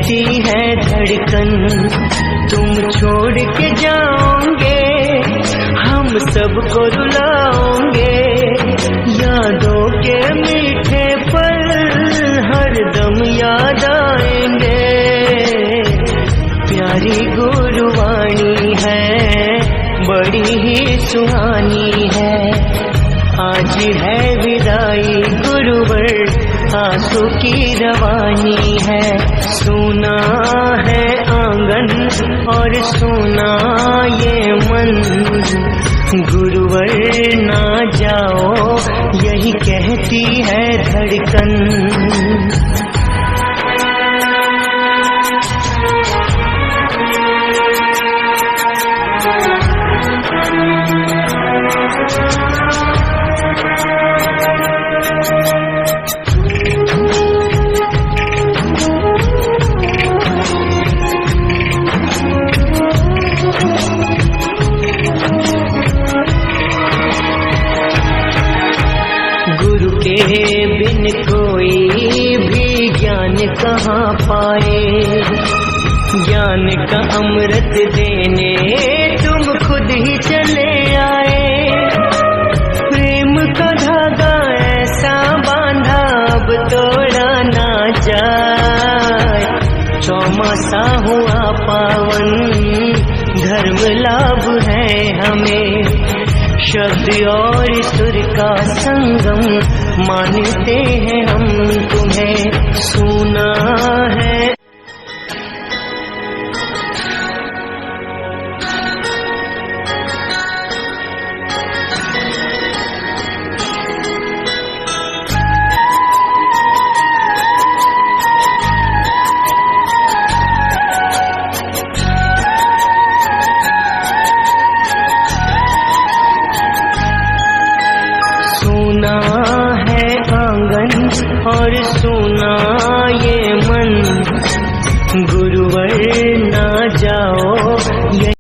कहती है धड़कन, तुम छोड़ के जाओगे हम सबको रुलाओगे। यादों के मीठे पल हरदम याद आएंगे। प्यारी गुरुवाणी है, बड़ी ही सुहानी है। आज है विदाई गुरुवर, आंसू की रवानी है। सुना है आंगन और सुना ये मन, गुरुवर ना जाओ यही कहती है धड़कन। गुरु के बिन कोई भी ज्ञान कहाँ पाए। ज्ञान का अमृत देने तुम खुद ही चले आए। प्रेम का धागा ऐसा बांधा अब तोड़ा ना जाए। चौमासा हुआ पावन, धर्म लाभ है हमें। शब्द और सुर का संगम मानते हैं हम तुम्हें। सुना है और सुना ये मन, गुरुवर ना जाओ ये।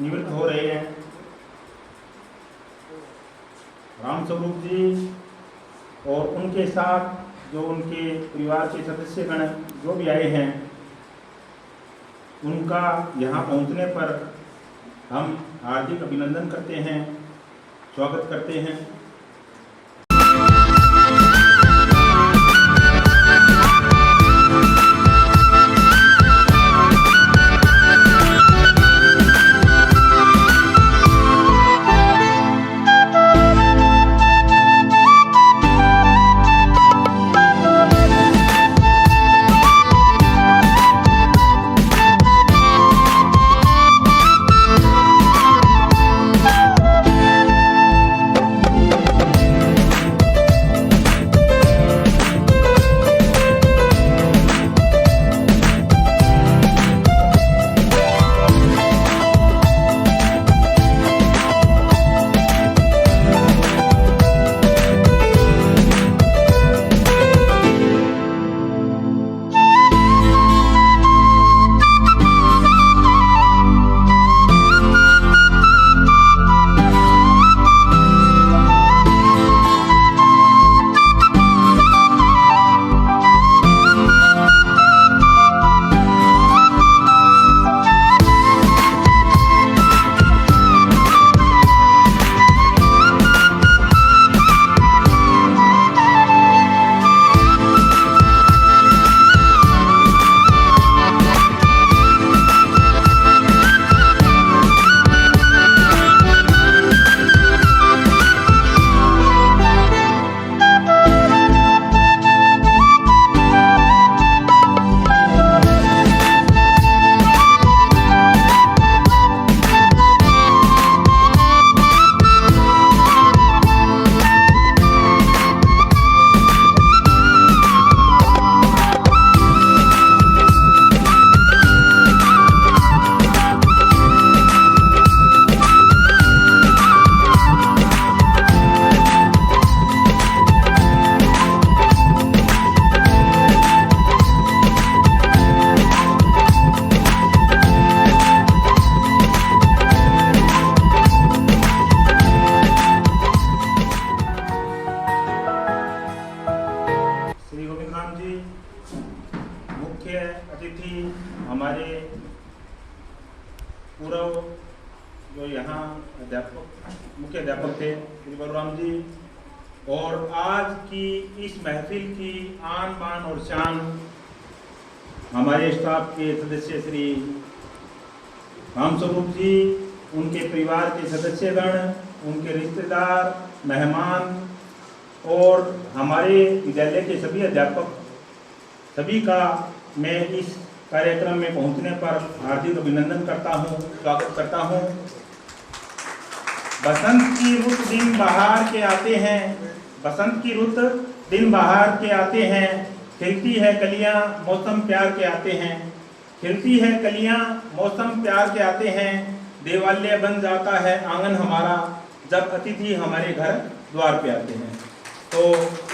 निवृत्त हो रहे हैं। रामस्वरूप जी और उनके साथ जो उनके परिवार के सदस्यगण जो भी आए हैं, उनका यहाँ पहुँचने पर हम हार्दिक अभिनंदन करते हैं, स्वागत करते हैं। अध्यापक मुख्य अध्यापक थे श्री बलराम जी, और आज की इस महफिल की आन बान और शान हमारे स्टाफ के सदस्य श्री रामस्वरूप जी, उनके परिवार के सदस्यगण, उनके रिश्तेदार, मेहमान और हमारे विद्यालय के सभी अध्यापक, सभी का मैं इस कार्यक्रम में पहुंचने पर हार्दिक अभिनंदन करता हूं, स्वागत करता हूं। बसंत की रुत दिन बाहर के आते हैं, बसंत की रुत दिन बाहर के आते हैं, खिलती है कलियां मौसम प्यार के आते हैं, खिलती है कलियां मौसम प्यार के आते हैं, देवालय बन जाता है आंगन हमारा जब अतिथि हमारे घर द्वार पे आते हैं। तो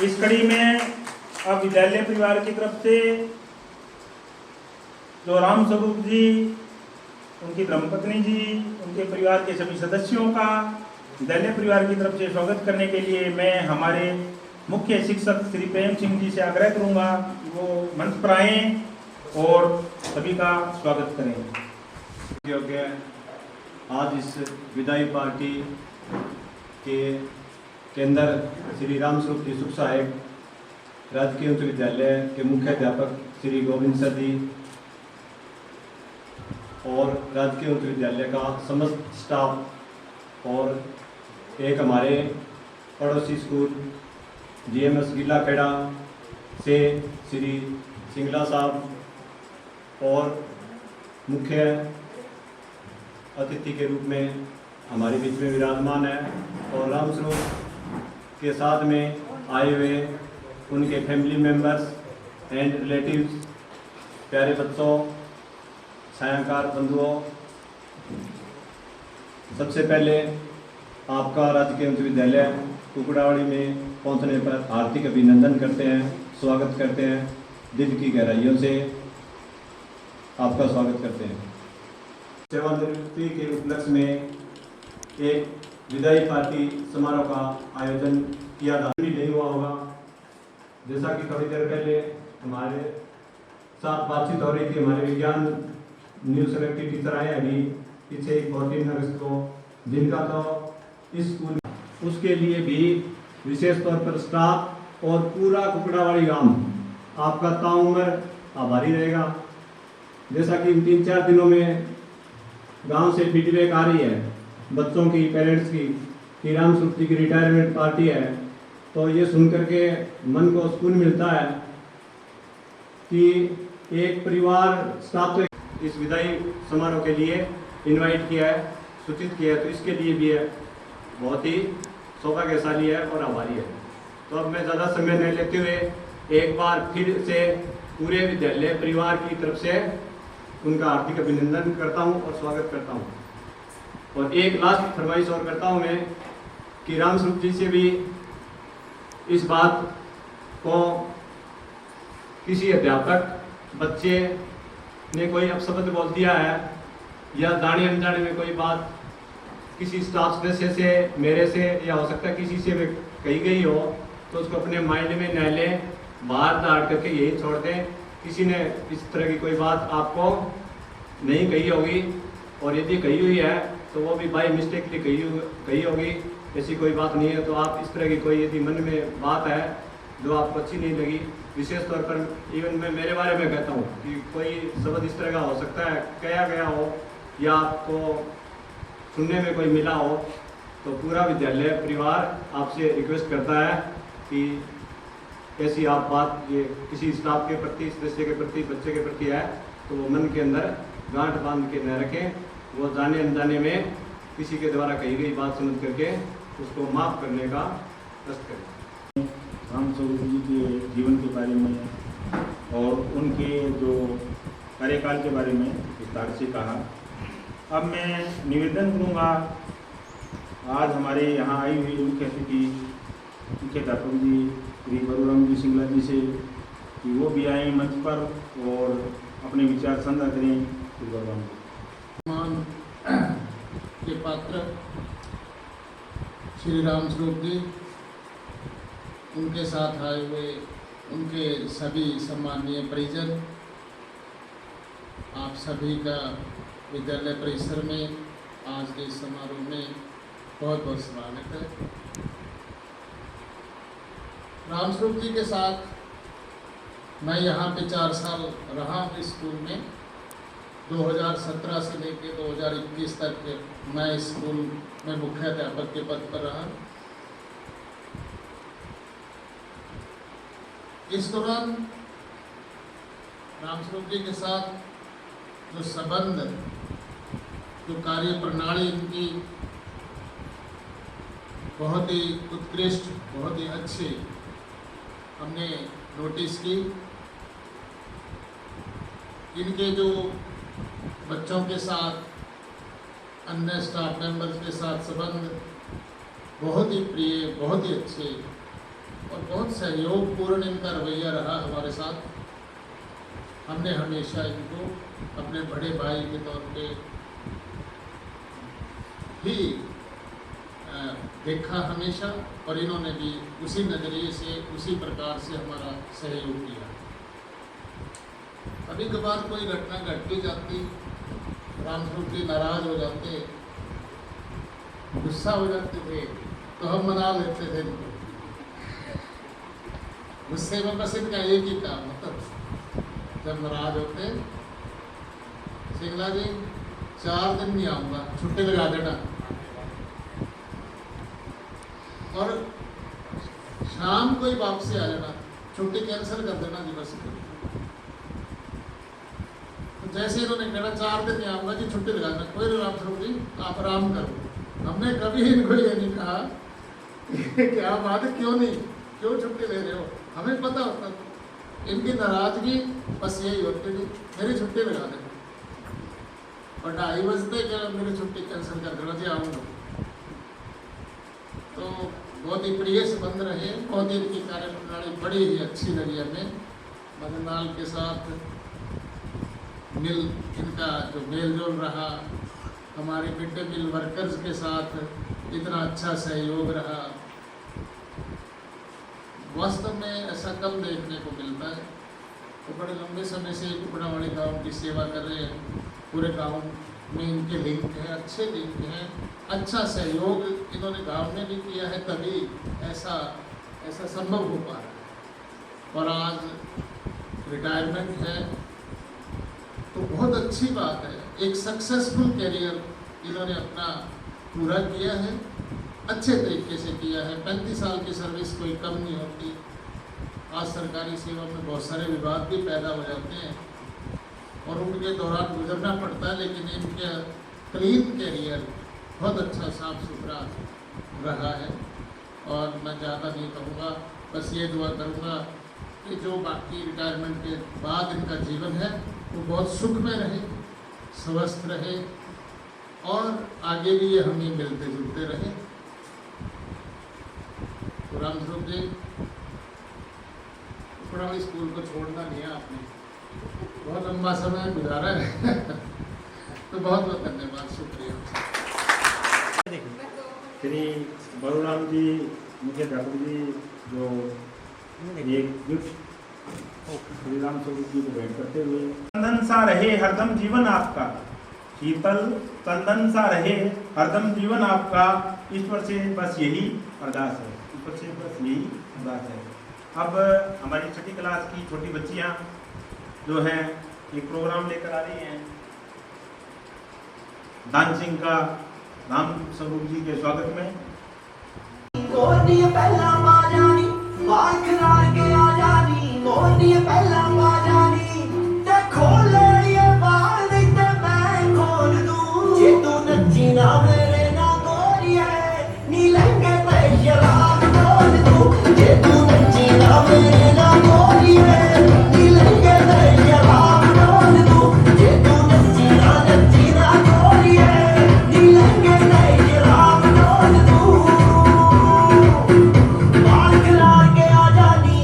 इस कड़ी में अब विद्यालय परिवार की तरफ से जो रामस्वरूप जी, उनकी धर्मपत्नी जी, उनके परिवार के सभी सदस्यों का विद्यालय परिवार की तरफ से स्वागत करने के लिए मैं हमारे मुख्य शिक्षक श्री प्रेम सिंह जी से आग्रह करूंगा कि वो मंच पर आएं और सभी का स्वागत करें। योग्य आज इस विदाई पार्टी के अंदर श्री रामस्वरूप जी सुख सहायक राजकीय उच्च विद्यालय के मुख्य अध्यापक श्री गोविंद सर जी और राजकीय उच्च विद्यालय का समस्त स्टाफ और एक हमारे पड़ोसी स्कूल GMS गिल्लाखेड़ा से श्री सिंगला साहब और मुख्य अतिथि के रूप में हमारे बीच में विराजमान है, और रामस्वरूप के साथ में आए हुए उनके फैमिली मेंबर्स एंड रिलेटिव्स, प्यारे बच्चों, छायाकार बंधुओं, सबसे पहले आपका राजकीय उच्च विद्यालय कुकड़ावाड़ी में पहुंचने पर हार्दिक अभिनंदन करते हैं, स्वागत करते हैं, दिल की गहराइयों से आपका स्वागत करते हैं। सेवानिवृत्ति के उपलक्ष्य में एक विदाई पार्टी समारोह का आयोजन किया था, भी नहीं हुआ होगा। जैसा कि थोड़ी देर पहले हमारे साथ बातचीत हो रही थी, हमारे विज्ञान न्यूज सेलेक्टिव टीचर आए अभी पीछे 14 अगस्त को, जिनका तो इस स्कूल उसके लिए भी विशेष तौर पर स्टाफ और पूरा कुकड़ावाड़ी गांव आपका ताउम्र आभारी रहेगा। जैसा कि इन 3-4 दिनों में गांव से फीडबैक आ रही है बच्चों की, पेरेंट्स की, कि रामस्वरूप जी की रिटायरमेंट पार्टी है, तो ये सुनकर के मन को सुकून मिलता है कि एक परिवार स्टाफ तो इस विदाई समारोह के लिए इनवाइट किया है, सूचित किया है, तो इसके लिए भी है बहुत ही सौभाग्यशाली है और आभारी है। तो अब मैं ज़्यादा समय नहीं लेते हुए एक बार फिर से पूरे विद्यालय परिवार की तरफ से उनका हार्दिक अभिनंदन करता हूं और स्वागत करता हूं। और एक लास्ट फरमाइश और करता हूं मैं कि रामस्वरूप जी से भी इस बात को किसी अध्यापक बच्चे ने कोई अपशब्द बोल दिया है या जाने अनजाने में कोई बात किसी स्टाफ सदस्य से, मेरे से, या हो सकता है किसी से भी कही गई हो, तो उसको अपने माइंड में न लें, बाहर दाट करके यही छोड़ दें। किसी ने इस तरह की कोई बात आपको नहीं कही होगी, और यदि कही हुई है तो वो भी बाय मिस्टेकली कही होगी, ऐसी कोई बात नहीं है। तो आप इस तरह की कोई यदि मन में बात है जो आपको अच्छी नहीं लगी, विशेष तौर पर इवन मैं मेरे बारे में कहता हूँ कि कोई शब्द इस तरह का हो सकता है कहा गया हो या आपको सुनने में कोई मिला हो, तो पूरा विद्यालय परिवार आपसे रिक्वेस्ट करता है कि ऐसी आप बात ये किसी स्टाफ के प्रति, सदस्य के प्रति, बच्चे के प्रति है तो वो मन के अंदर गांठ बांध के न रखें, वो जाने अनजाने में किसी के द्वारा कही गई बात समझ करके उसको माफ़ करने का कष्ट करें। रामस्वरूप जी के जीवन के बारे में और उनके जो कार्यकाल के बारे में विस्तार से कहा। अब मैं निवेदन करूँगा आज हमारे यहाँ आई हुई मुख्य अतिथि मुख्य अध्यापक जी श्री बलराम जी सिंगला जी से कि वो भी आए मंच पर और अपने विचार साझा करें। श्री बलराम के पात्र श्री रामस्वरूप जी, उनके साथ आए हुए उनके सभी सम्माननीय परिजन, आप सभी का विद्यालय परिसर में आज के इस समारोह में बहुत बहुत स्वागत है। रामस्वरूप जी के साथ मैं यहाँ पे 4 साल रहा हूँ स्कूल में। 2017 से लेकर 2021 तक मैं स्कूल में मुख्य अध्यापक के पद पर रहा। इस दौरान रामस्वरूप जी के साथ जो संबंध, जो कार्य प्रणाली इनकी बहुत ही उत्कृष्ट, बहुत ही अच्छी हमने नोटिस की। इनके जो बच्चों के साथ, अन्य स्टाफ मेंबर्स के साथ संबंध बहुत ही प्रिय, बहुत ही अच्छे और बहुत सहयोगपूर्ण इनका रवैया रहा हमारे साथ। हमने हमेशा इनको अपने बड़े भाई के तौर पे ही देखा हमेशा, और इन्होंने भी उसी नज़रिए से, उसी प्रकार से हमारा सहयोग किया। कभी कभार कोई घटना घट भी जाती, रामस्वरूप जी नाराज हो जाते, गुस्सा हो जाते थे, तो हम मना लेते थे इनको। गुस्से में बस इनका एक ही काम होता, जब नाराज होते, सिंगला जी 4 दिन नहीं आऊँगा, छुट्टी लगा देना। और शाम को ही वापसी आ जाना, छुट्टी कैंसिल कर देना जी बस। तो जैसे इन्होंने कहना 4 दिन नहीं आऊँगा जी, छुट्टी लगा देना, कोई रामस्वरूप जी आप आराम करो। हमने कभी इनको ये नहीं कहा क्या बात है, क्यों नहीं, क्यों छुट्टी ले रहे हो। हमें पता होता इनकी नाराजगी बस यही होती थी, मेरी छुट्टी लगा देना, और 2:30 बजते क्या मेरी छुट्टी कैंसिल कर देना जी, आऊँगा। तो बहुत ही प्रिय संबंध रहे, बहुत ही इनकी कार्यप्रणाली बड़ी ही अच्छी लगी हमें। मदनलाल के साथ इनका जो मेल जोल रहा, हमारे मिड डे मील वर्कर्स के साथ इतना अच्छा सहयोग रहा, वास्तव में ऐसा कम देखने को मिलता है। तो बड़े लंबे समय से कुकड़ावाड़ी गांव की सेवा कर रहे हैं, पूरे गांव में इनके लिंक हैं, अच्छे लिंक हैं, अच्छा सहयोग इन्होंने गांव में भी किया है, तभी ऐसा संभव हो पा रहा है। और आज रिटायरमेंट है तो बहुत अच्छी बात है। एक सक्सेसफुल कैरियर इन्होंने अपना पूरा किया है, अच्छे तरीके से किया है। 35 साल की सर्विस कोई कम नहीं होती। आज सरकारी सेवा में बहुत सारे विवाद भी पैदा हो जाते हैं और उनके दौरान गुजरना पड़ता है, लेकिन इनका क्लीन कैरियर बहुत अच्छा, साफ सुथरा रहा है। और मैं ज़्यादा नहीं कहूँगा, बस ये दुआ करूँगा कि जो बाकी रिटायरमेंट के बाद इनका जीवन है वो बहुत सुखमय रहे, स्वस्थ रहे, और आगे भी ये हमें मिलते जुलते रहे। तो रामस्वरूप जी, कुकड़ावाड़ी स्कूल को छोड़ना नहीं है आपने, बहुत लंबा समय गुजारा है तो बहुत बहुत धन्यवाद, शुक्रिया। श्री बलराम जी, मुख्य अध्यापक जी, जो एक गिफ्ट श्री रामस्वरूप जी को भेंट करते हुए, चंदन सा रहे हरदम जीवन आपका, शीतल चंदन सा रहे हरदम जीवन आपका, ईश्वर से बस यही अरदास है, ईश्वर से बस यही अरदास है। अब हमारी 6ठी क्लास की छोटी बच्चियां जो हैं एक प्रोग्राम लेकर आ रही हैं डांसिंग का, रामस्वरूप जी के स्वागत में। मोरनी पहला बाजानी बाल खिलाड़ के आ जानी, मोरनी पहला बाजानी ते खोल लिए बाल ते मैं खोल दूं, जे तू नच्ची ना मेरे ना गोरिए नी लंगे ते शराब खोल दूं, जे तू नच्ची ना मेरे ना गोरिए नी लंगे ते शराब खोल दूं, जे तू नच्ची ना गोरिए नी लंगे ते शराब खोल दूं। बाल खिलाड़ के आ जानी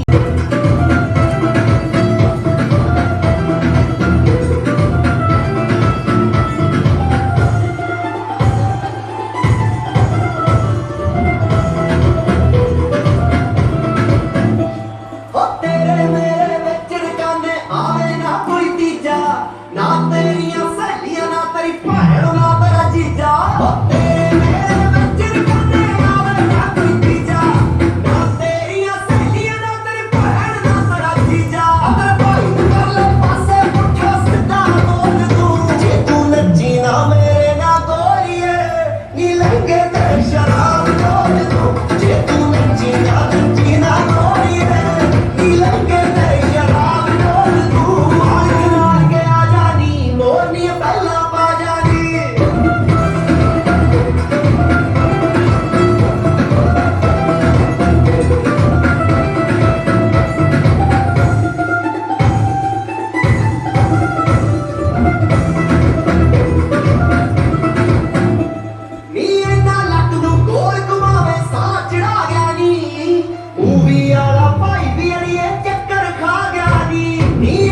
शराब डोल दो जे तू नच्ची ना गोरिए नी लगे ते शराब डोल दो आग नाल के आ जानी मोरनी पहला पा जानी नी इन्ना लक नू गोल घुमावे सा चढ़ा गया नी मूवी वाला भाई भी अड़िए चक्कर खा गया नी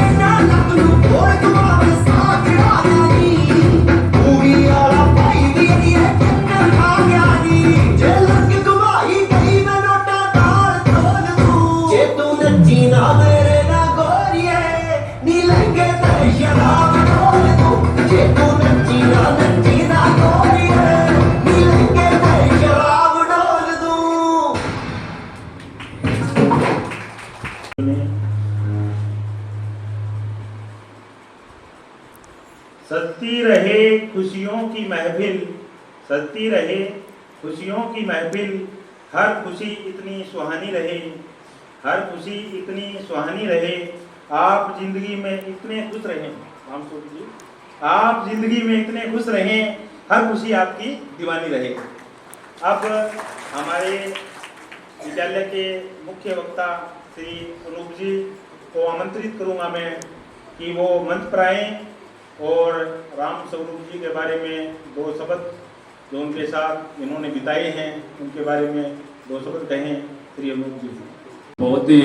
इन्ना लक नू गोल घुमावे सा चढ़ा गया नी मूवी वाला भाई भी अड़िए चक्कर खा गया नी जे लक घुमाई गई मैं नोटा ताल तोल दूं जे तू नच्ची ना मेरे ना गोरिए नी लगे ते शराब डोल दूं जे तू नच्ची ना गोरिए नी लगे ते शराब डोल दूं सजती रहे खुशियों की महफिल, सजती रहे खुशियों की महफिल, हर खुशी इतनी सुहानी रहे, हर खुशी इतनी सुहानी रहे, आप जिंदगी में इतने खुश रहें। राम स्वरूप जी, आप जिंदगी में इतने खुश रहें, हर खुशी आपकी दीवानी रहे। अब हमारे विद्यालय के मुख्य वक्ता श्री अनूप जी को आमंत्रित करूंगा मैं कि वो मंच पर आएँ और राम स्वरूप जी के बारे में दो शब्द जो उनके साथ इन्होंने बिताए हैं उनके बारे में दो शब्द कहें। श्री अनूप जी बहुत ही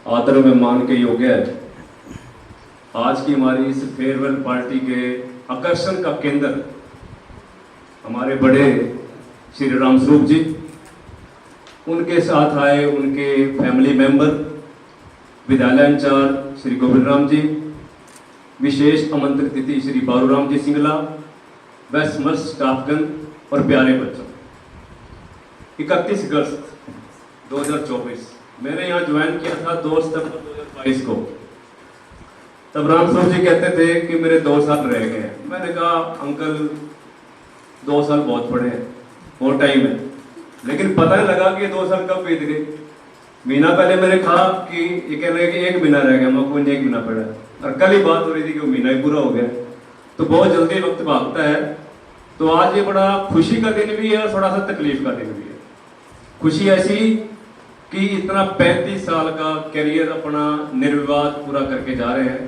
आदर में मान के योग्य है। आज की हमारी इस फेयरवेल पार्टी के आकर्षण का केंद्र हमारे बड़े श्री राम स्वरूप जी, उनके साथ आए उनके फैमिली मेंबर, विद्यालय इंचार्ज श्री गोविंद राम जी, विशेष आमंत्रित अतिथि श्री बारूराम जी सिंगला, व समस्त स्टाफगण और प्यारे बच्चों। 31 अगस्त 2024 मैंने यहाँ ज्वाइन किया था 2 सितंबर 2022 को। तब राम स्वरूप जी कहते थे कि मेरे 2 साल रह गए। मैंने कहा अंकल 2 साल बहुत पड़े हैं, बहुत टाइम है, लेकिन पता नहीं लगा कि 2 साल कब बीत गए। महीना पहले मैंने कहा कि ये कह रहे कि 1 महीना रह गया, मैं कोई 1 महीना पड़ा, और कल ही बात हो रही थी कि वो महीना ही पूरा हो गया। तो बहुत जल्दी वक्त भागता है। तो आज ये बड़ा खुशी का दिन भी है और थोड़ा सा तकलीफ का दिन भी है। खुशी ऐसी कि इतना 35 साल का करियर अपना निर्विवाद पूरा करके जा रहे हैं।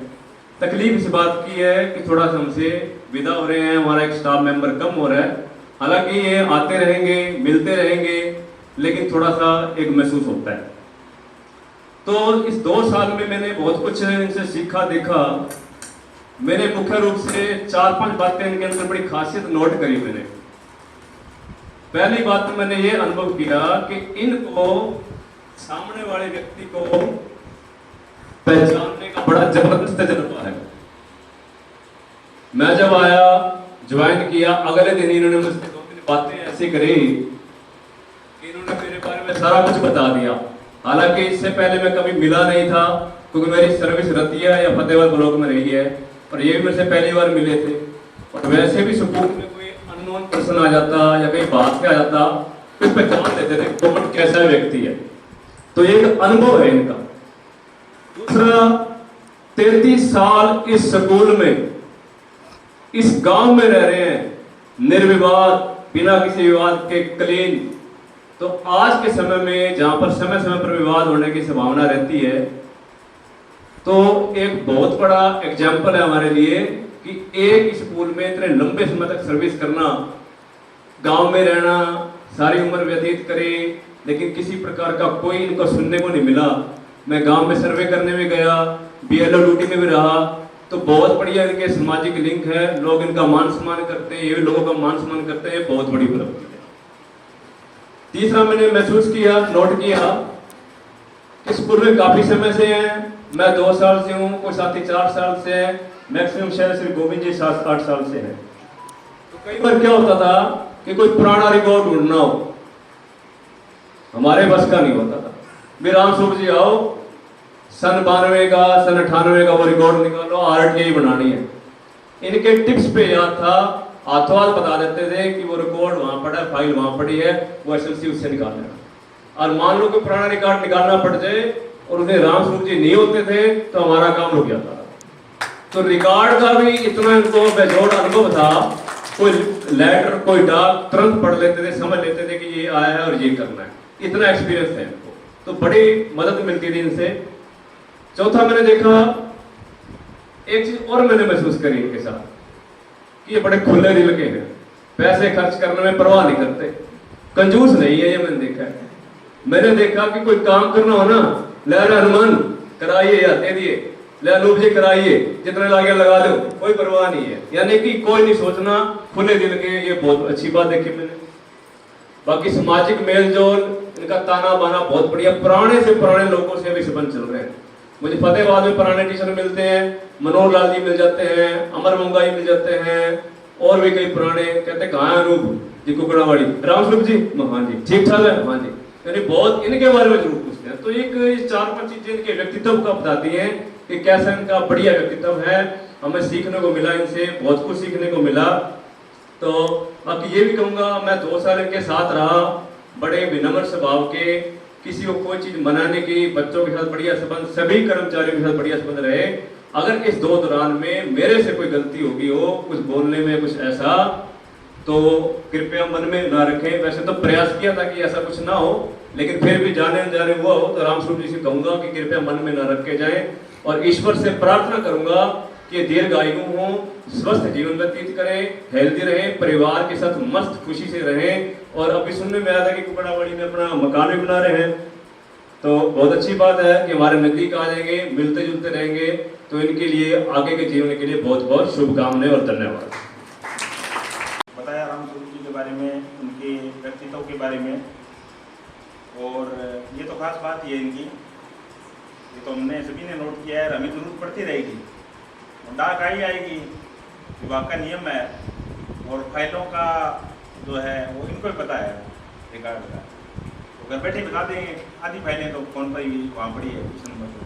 तकलीफ इस बात की है कि थोड़ा सा हमसे विदा हो रहे हैं, हमारा एक स्टाफ मेंबर कम हो रहा है। हालांकि ये आते रहेंगे, मिलते रहेंगे, लेकिन थोड़ा सा एक महसूस होता है। तो इस 2 साल में मैंने बहुत कुछ इनसे सीखा, देखा। मैंने मुख्य रूप से 4-5 बातें इनके अंदर बड़ी खासियत नोट करी मैंने। पहली बात तो मैंने ये अनुभव किया कि इनको सामने वाले व्यक्ति को पहचानने का बड़ा जबरदस्त तजुर्बा है। मैं जब आया, ज्वाइन किया, अगले दिन इन्होंने मुझसे 2-3 बातें ऐसी करी कि इन्होंने मेरे बारे में सारा कुछ बता दिया। हालांकि इससे पहले मैं कभी मिला नहीं था, क्योंकि मेरी सर्विस रतिया या फतेहबाद ब्लॉक में रही है, और ये भी मेरे से पहली बार मिले थे। और वैसे भी स्कूल में कोई अननोन पर्सन आ जाता या कहीं बात से आ जाता तो इस पहचान लेते थे कौन कैसा व्यक्ति है। तो ये एक अनुभव है इनका। दूसरा, 33 साल इस स्कूल में, इस गांव में रह रहे हैं, निर्विवाद, बिना किसी विवाद के, क्लीन। तो आज के समय में जहां पर समय समय पर विवाद होने की संभावना रहती है, तो एक बहुत बड़ा एग्जाम्पल है हमारे लिए कि एक स्कूल में इतने लंबे समय तक सर्विस करना, गांव में रहना, सारी उम्र व्यतीत करे, लेकिन किसी प्रकार का कोई इनको सुनने को नहीं मिला। मैं गांव में सर्वे करने में गया, BLO ड्यूटी में भी रहा, तो बहुत बढ़िया इनके सामाजिक लिंक है, लोग इनका मान सम्मान करते हैं, ये भी लोगों का मान सम्मान करते हैं, बहुत बड़ी उपलब्धि है। तीसरा, मैंने महसूस किया, नोट किया कि स्कूल में काफी समय से हैं। मैं 2 साल से हूँ, कोई साथी 4 साल से है, मैक्सिमम शायद श्री गोविंद जी 7-8 साल से है। तो कई बार क्या होता था कि कोई पुराना रिकॉर्ड ढूंढना हो, हमारे बस का नहीं होता था। भी राम स्वरूप जी आओ, सन 92 का, सन 98 का वो रिकॉर्ड निकालो, RTI बनानी है। इनके टिप्स पे याद था, हाथों हाथ बता देते थे कि वो रिकॉर्ड वहां पड़ा है, फाइल वहां पड़ी है, वो एसएलसी उससे निकाल लेना। और मान लो कि पुराना रिकॉर्ड निकालना पड़ जाए और उसमें राम स्वरूप जी नहीं होते थे तो हमारा काम रुक जाता। तो रिकॉर्ड का भी इतना इनको बेजोड़ अनुभव था, कोई लेटर कोई डाक तुरंत पढ़ लेते थे, समझ लेते थे कि ये आया है और ये करना है, इतना एक्सपीरियंस है इनको, तो बड़ी मदद मिलती थी इनसे। चौथा मैंने देखा एक चीज और मैंने महसूस करी इनके साथ कि ये बड़े खुले दिल के हैं, पैसे खर्च करने में परवाह नहीं करते, कंजूस नहीं है, ये मैंने देखा है। मैंने देखा कि कोई काम करना हो ना, ले हनुमान कराइए या दे दिए, ले अनूप जी कराइए, जितने लागे लगा दो, कोई परवाह नहीं है, यानी कि कोई नहीं सोचना, खुले दिल के, ये बहुत अच्छी बात देखी मैंने। बाकी सामाजिक मेल जोल, इनका ताना बाना बहुत बढ़िया, पुराने से पुराने लोगों से भी संबंध चल रहे हैं। मुझे फतेहाबाद में पुराने टीचर मिलते हैं, मनोहर लाल जी मिल जाते हैं, अमर मंगाई मिल जाते हैं, और भी कई पुराने, कहते कहाँ है अनूप जी कुकड़ावाड़ी, राम स्वरूप जी, हाँ जी ठीक ठाक है, हाँ जी, यानी बहुत इनके बारे में जरूर पूछते हैं। तो एक 4-5 चीजें इनके व्यक्तित्व का बताती हैं कि कैसा इनका बढ़िया व्यक्तित्व है, हमें सीखने को मिला इनसे, बहुत कुछ सीखने को मिला। तो बाकी ये भी कहूँगा, मैं 2 साल इनके साथ रहा, बड़े विनम्र स्वभाव के, किसी को कोई चीज मनाने की, बच्चों के साथ बढ़िया संबंध, सभी कर्मचारियों के साथ बढ़िया संबंध रहे। अगर इस 2 दौरान में मेरे से कोई गलती होगी हो, कुछ बोलने में कुछ ऐसा, तो कृपया मन में ना रखें। वैसे तो प्रयास किया था कि ऐसा कुछ ना हो, लेकिन फिर भी जाने अनजाने हुआ हो तो राम स्वरूप जी से कहूंगा कि कृपया मन में ना रखे जाए, और ईश्वर से प्रार्थना करूंगा कि दीर्घायु हो, स्वस्थ जीवन व्यतीत करें, हेल्दी रहें, परिवार के साथ मस्त खुशी से रहें। और अभी सुनने में आया था कि कुकड़ावाड़ी में अपना मकान भी बना रहे हैं, तो बहुत अच्छी बात है कि हमारे नजदीक आ जाएंगे, मिलते जुलते रहेंगे। तो इनके लिए आगे के जीवन के लिए बहुत बहुत शुभकामनाएं और धन्यवाद। बताया राम स्वरूप जी के बारे में, उनके व्यक्तित्व के बारे में, और ये तो खास बात ये है इनकी, ये तो हमने सभी ने नोट किया है, हमें जरूरत पड़ती रहेगी, डाक आई आएगी, विभाग का नियम है, और फाइलों का जो है वो इनको ही पता है रिकॉर्ड का, तो घर बैठे बता देंगे, आधी फाइलें तो कौन पर वहाँ पड़ी है कुछ नंबर पर।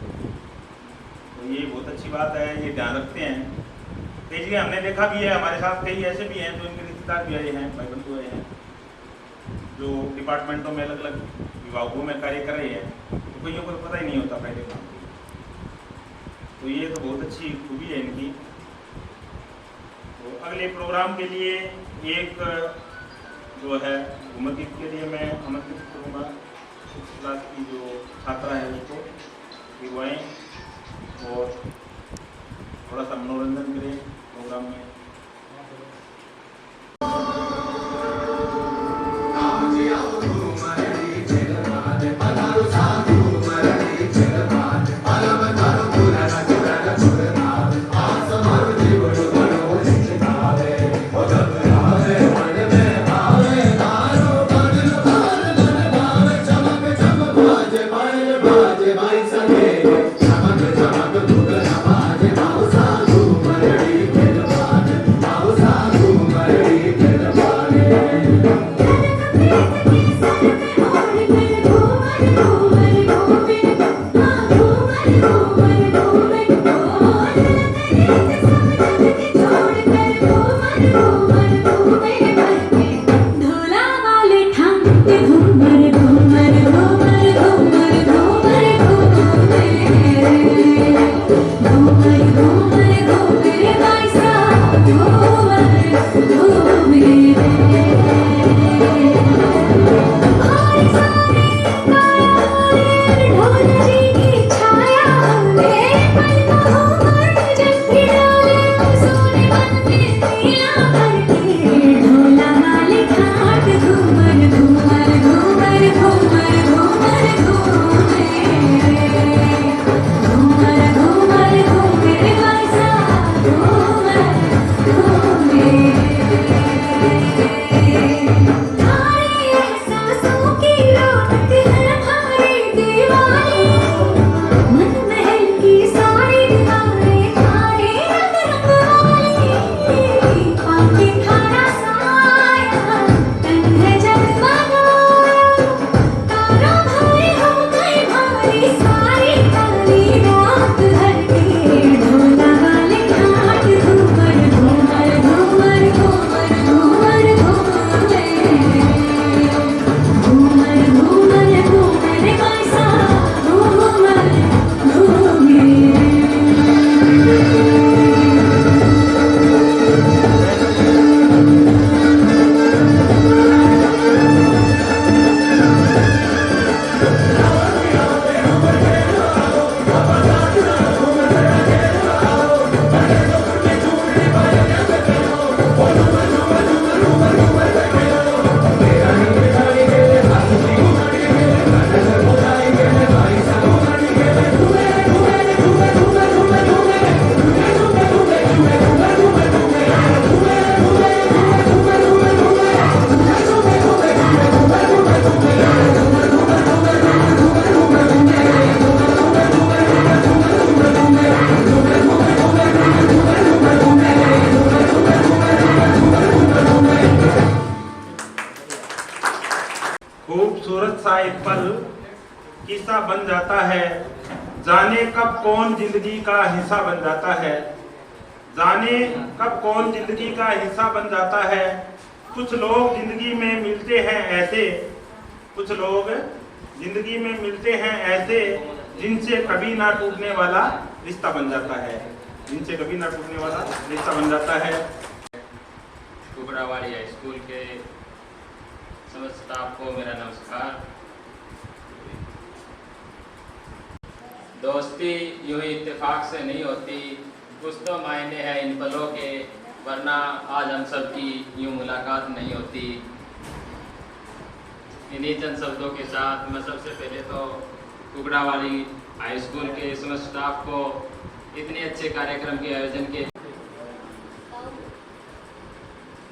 तो ये बहुत अच्छी बात है, ये ध्यान रखते हैं। कई जगह हमने देखा भी है, हमारे साथ कई ऐसे भी हैं जो इनके रिश्तेदार भी आए हैं, भाई बंधु आए हैं, जो डिपार्टमेंटों में अलग अलग विभागों में कार्य कर रहे हैं, तो कईयों को पता ही नहीं होता पहले काम। तो ये तो बहुत अच्छी खूबी है इनकी। तो अगले प्रोग्राम के लिए एक जो है घूमर गीत के लिए मैं आमंत्रित करूँगा 6th क्लास की जो छात्रा है उसको, कि वो आएँ और थोड़ा सा मनोरंजन करें प्रोग्राम में। ढोला वाले घाट घूमर घूमर घूमर खूबसूरत सा एक पल किस्सा बन जाता है, जाने कब कौन जिंदगी का हिस्सा बन जाता है, जाने कब कौन जिंदगी का हिस्सा बन जाता है। कुछ लोग जिंदगी में मिलते हैं ऐसे, कुछ लोग जिंदगी में मिलते हैं ऐसे जिनसे कभी ना टूटने वाला रिश्ता बन जाता है, जिनसे कभी ना टूटने वाला रिश्ता बन जाता है। कुकड़ावाड़ी हाई स्कूल के समस्त स्टाफ को मेरा नमस्कार। दोस्ती यूं ही इत्तेफाक से नहीं होती, कुछ तो मायने हैं इन पलों के, वरना आज हम सब की यूं मुलाकात नहीं होती। इन्हीं चंद शब्दों के साथ मैं सबसे पहले तो कुकड़ावाड़ी हाई स्कूल के समस्त स्टाफ को इतने अच्छे कार्यक्रम के आयोजन के।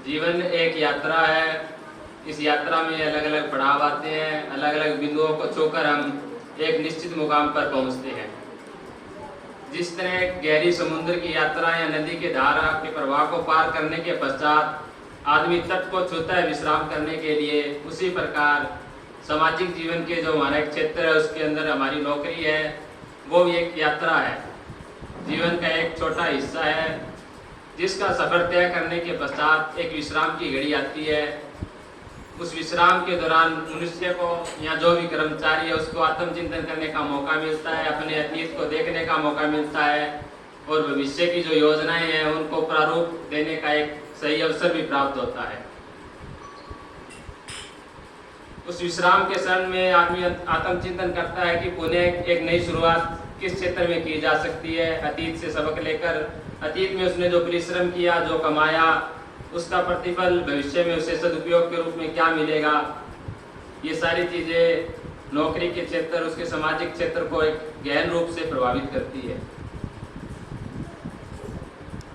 जीवन एक यात्रा है, इस यात्रा में अलग अलग पड़ाव आते हैं, अलग अलग बिंदुओं को छूकर हम एक निश्चित मुकाम पर पहुंचते हैं। जिस तरह गहरी समुद्र की यात्रा या नदी के धारा के प्रवाह को पार करने के पश्चात आदमी तट को छूता है विश्राम करने के लिए, उसी प्रकार सामाजिक जीवन के जो हमारा एक क्षेत्र है उसके अंदर हमारी नौकरी है, वो भी एक यात्रा है, जीवन का एक छोटा हिस्सा है, जिसका सफर तय करने के पश्चात एक विश्राम की घड़ी आती है। उस विश्राम के दौरान मनुष्य को या जो भी कर्मचारी है उसको आत्मचिंतन करने का मौका मिलता है, अपने अतीत को देखने का मौका मिलता है और भविष्य की जो योजनाएं हैं उनको प्रारूप देने का एक सही अवसर भी प्राप्त होता है। उस विश्राम के क्षण में आदमी आत्मचिंतन करता है कि पुनः एक नई शुरुआत किस क्षेत्र में की जा सकती है। अतीत से सबक लेकर, अतीत में उसने जो परिश्रम किया, जो कमाया, उसका प्रतिफल भविष्य में उसे सदुपयोग के रूप में क्या मिलेगा, ये सारी चीजें नौकरी के क्षेत्र, उसके सामाजिक क्षेत्र को एक गहन रूप से प्रभावित करती है।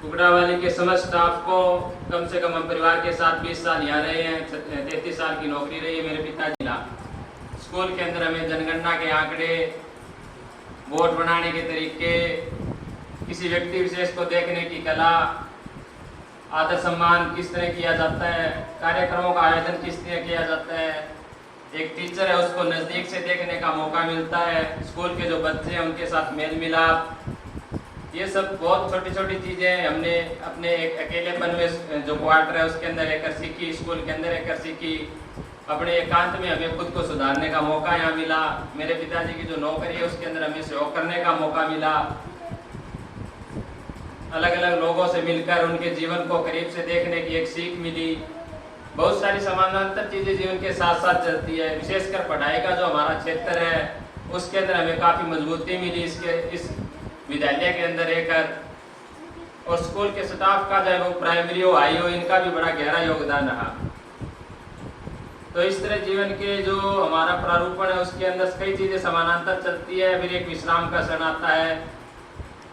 कुकड़ावाली के समस्त स्टाफ को कम से कम हम परिवार के साथ 20 साल यहाँ रहे हैं, 33 साल की नौकरी रही है मेरे पिताजी ला। स्कूल के अंदर हमें जनगणना के आंकड़े, वोट बनाने के तरीके, किसी व्यक्ति विशेष को देखने की कला, आदर सम्मान किस तरह किया जाता है, कार्यक्रमों का आयोजन किस तरह किया जाता है, एक टीचर है उसको नज़दीक से देखने का मौका मिलता है, स्कूल के जो बच्चे हैं उनके साथ मेल मिलाप, ये सब बहुत छोटी छोटी चीज़ें हमने अपने एक अकेलेपन में जो क्वार्टर है उसके अंदर रहकर सीखी, स्कूल के अंदर रहकर सीखी। अपने एकांत में हमें खुद को सुधारने का मौका यहाँ मिला। मेरे पिताजी की जो नौकरी है उसके अंदर हमें सहयोग करने का मौका मिला। अलग अलग लोगों से मिलकर उनके जीवन को करीब से देखने की एक सीख मिली। बहुत सारी समानांतर चीजें जीवन के साथ साथ चलती है। विशेषकर पढ़ाई का जो हमारा क्षेत्र है उसके अंदर हमें काफी मजबूती मिली इस विद्यालय के अंदर रहकर। और स्कूल के स्टाफ का चाहे वो प्राइमरी हो, हाई हो, इनका भी बड़ा गहरा योगदान रहा। तो इस तरह जीवन के जो हमारा प्रारूपण है उसके अंदर कई चीजें समानांतर चलती है। फिर एक विश्राम का क्षण आता है,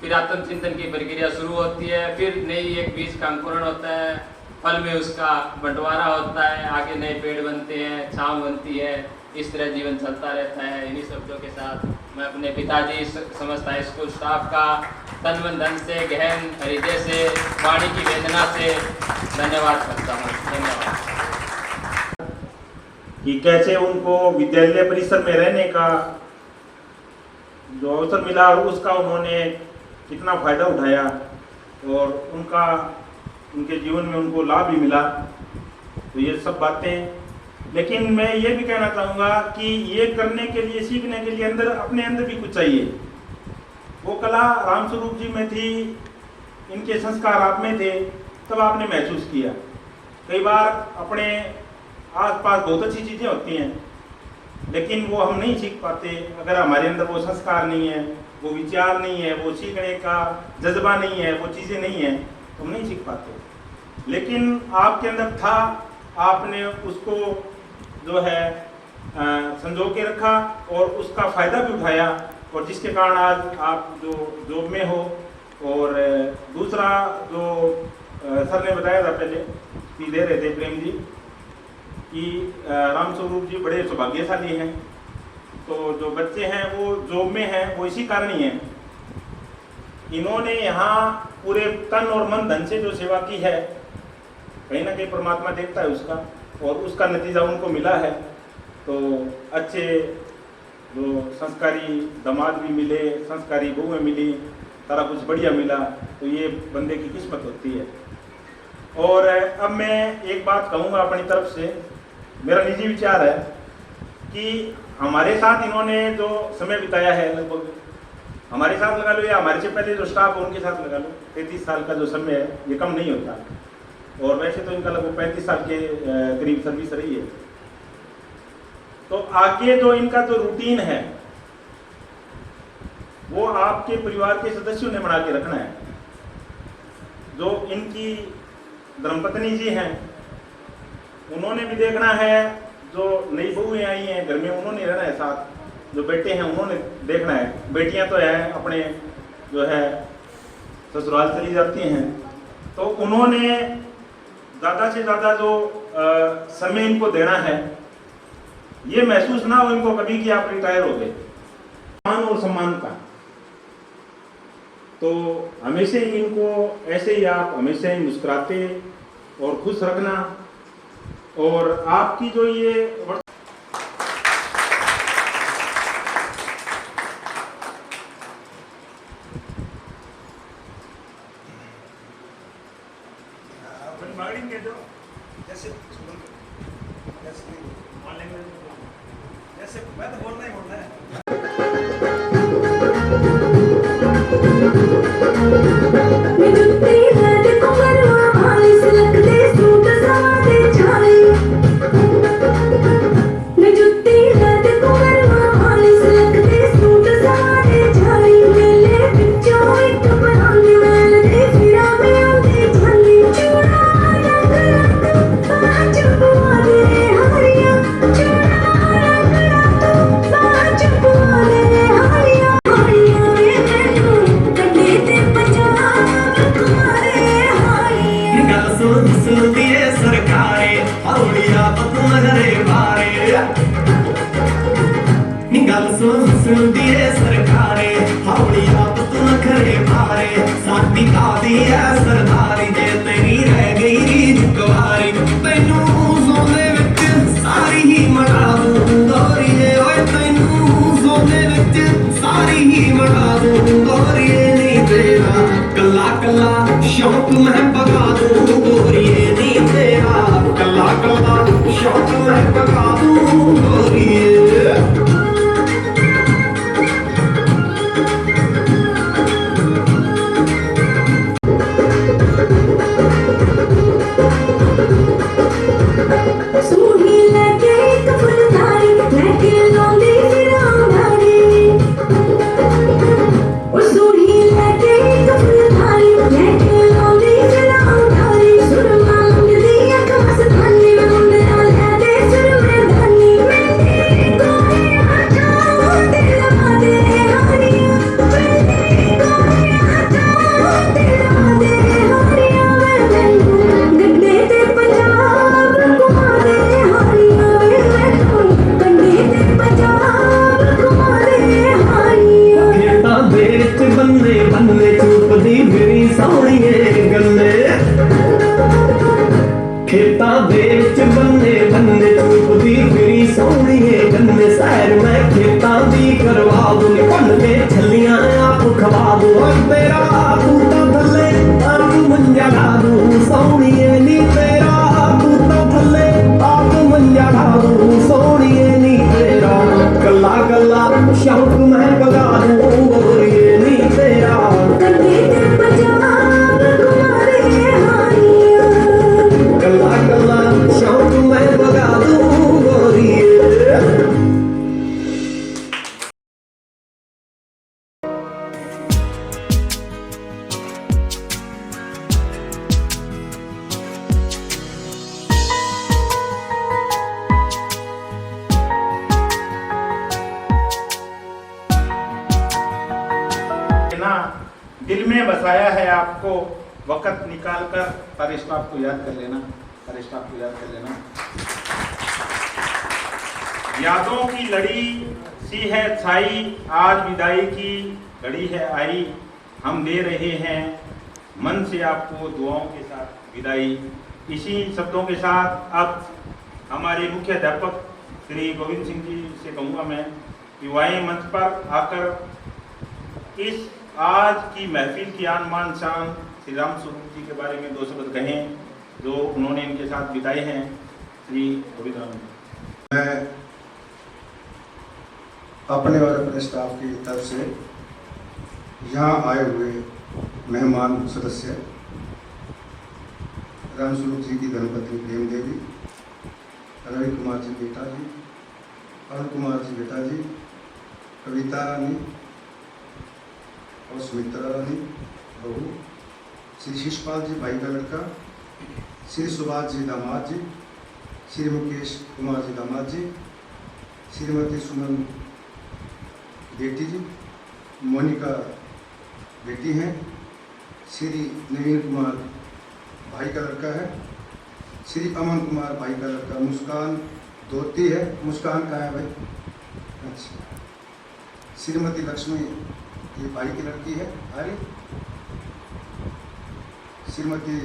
फिर आत्मचिंतन की प्रक्रिया शुरू होती है, फिर नई एक बीज का अंकुरण होता है, फल में उसका बंटवारा होता है, आगे नए पेड़ बनते हैं, छांव बनती है। इस तरह जीवन चलता रहता है। इन्हीं शब्दों के साथ मैं अपने पिताजी समस्त हाई स्कूल स्टाफ का तन मन धन से, गहन हृदय से, वाणी की वेदना से धन्यवाद करता हूँ। धन्यवाद। कि कैसे उनको विद्यालय परिसर में रहने का जो अवसर मिला और उसका उन्होंने कितना फायदा उठाया और उनके जीवन में उनको लाभ भी मिला। तो ये सब बातें, लेकिन मैं ये भी कहना चाहूँगा कि ये करने के लिए, सीखने के लिए अपने अंदर भी कुछ चाहिए। वो कला रामस्वरूप जी में थी, इनके संस्कार आप में थे, तब आपने महसूस किया। कई बार अपने आसपास बहुत अच्छी चीज़ें होती हैं लेकिन वो हम नहीं सीख पाते अगर हमारे अंदर वो संस्कार नहीं है, वो विचार नहीं है, वो सीखने का जज्बा नहीं है, वो चीज़ें नहीं है, तो हम नहीं सीख पाते। लेकिन आपके अंदर था, आपने उसको जो है संजो के रखा और उसका फ़ायदा भी उठाया, और जिसके कारण आज आप जो जॉब में हो। और दूसरा जो सर ने बताया था पहले कि दे रहे थे प्रेम जी कि रामस्वरूप जी बड़े सौभाग्यशाली हैं। तो जो बच्चे हैं वो जॉब में हैं, वो इसी कारण ही हैं। इन्होंने यहाँ पूरे तन और मन धन से जो सेवा की है, कहीं ना कहीं परमात्मा देखता है उसका, और उसका नतीजा उनको मिला है। तो अच्छे जो संस्कारी दामाद भी मिले, संस्कारी बहुएं मिली, सारा कुछ बढ़िया मिला, तो ये बंदे की किस्मत होती है। और अब मैं एक बात कहूँगा अपनी तरफ से, मेरा निजी विचार है कि हमारे साथ इन्होंने जो समय बिताया है, लगभग हमारे साथ लगा लो या हमारे से पहले जो स्टाफ है उनके साथ लगा लो, 33 साल का जो समय है ये कम नहीं होता। और वैसे तो इनका लगभग 35 साल के करीब सर्विस रही है। तो आगे जो इनका जो रूटीन है वो आपके परिवार के सदस्यों ने बना के रखना है। जो इनकी धर्मपत्नी जी हैं उन्होंने भी देखना है, जो नई बहुएं आई हैं घर में उन्होंने रहना है साथ, जो बेटे हैं उन्होंने देखना है। बेटियां तो हैं अपने जो है ससुराल चली जाती हैं, तो उन्होंने ज़्यादा से ज़्यादा जो समय इनको देना है, ये महसूस ना हो इनको कभी कि आप रिटायर हो गए। मान और सम्मान का तो हमेशा ही इनको ऐसे ही आप हमेशा ही मुस्कुराते और खुश रखना। और आपकी जो ये जैसे मैं तो बोलना ही बोलना है। सरदारी जे तेरी रह गई रीझ कुआरी, तैनू सोने विच सारी ही मना दूं गोरीए, ओए तैनू सोने विच सारी ही मना दूं गोरीए, नहीं तेरा कला कला शौक मैं पका दूं गोरीए, नहीं तेरा कला कला शौक मैं पका दूं गोरीए। खेतां दे विच बन्ने बन्ने चुपदी फिरी सोहणीए गन्ने, सैर मैं खेतां दी करवा दूं, भन के छल्लियां आप खवा दूं, तेरा तूता थल्ले आप मंजा ला दूं सोहणीए, नी तेरा तूता थल्ले आप मंजा ला दूं सोहणीए, नी तेरा गल्ला गल्ला शौक मैं पगा दूं गोरीए, नी तेरा गल्ला गल्ला शौक मैं पगा दूं गोरीए। दिल में बसाया है आपको, वक्त निकाल कर सारे स्टाफ को याद कर लेना, सारे स्टाफ को याद कर लेना। यादों की लड़ी सी है छाई, आज विदाई की घड़ी है आई, हम दे रहे हैं मन से आपको दुआओं के साथ विदाई। इसी शब्दों के साथ अब हमारे मुख्य अध्यापक श्री गोविंद सिंह जी से कहूँगा मैं कि वही मंच पर आकर इस आज की महफिल की आन मान शान श्री राम स्वरूप जी के बारे में 2 शब्द कहें जो उन्होंने इनके साथ बिताए हैं। श्री गोविंद राम जी। मैं अपने और अपने स्टाफ की तरफ से यहाँ आए हुए मेहमान सदस्य राम स्वरूप जी की धर्मपत्नी प्रेम देवी, रवि कुमार जी बेटा जी, अरुण कुमार जी बेटा जी, कविता रानी और सुमित्रा रानी बहू, श्री शिषपाल जी भाई का लड़का, श्री सुभाष जी दामाद जी, श्री मुकेश कुमार जी दामाद जी, श्रीमती सुमन बेटी जी, मोनिका बेटी हैं, श्री नवीन कुमार भाई का लड़का है, श्री अमन कुमार भाई का लड़का, मुस्कान दोती है। मुस्कान कहाँ है भाई? अच्छा। श्रीमती लक्ष्मी ये भाई की लड़की है, अरे श्रीमती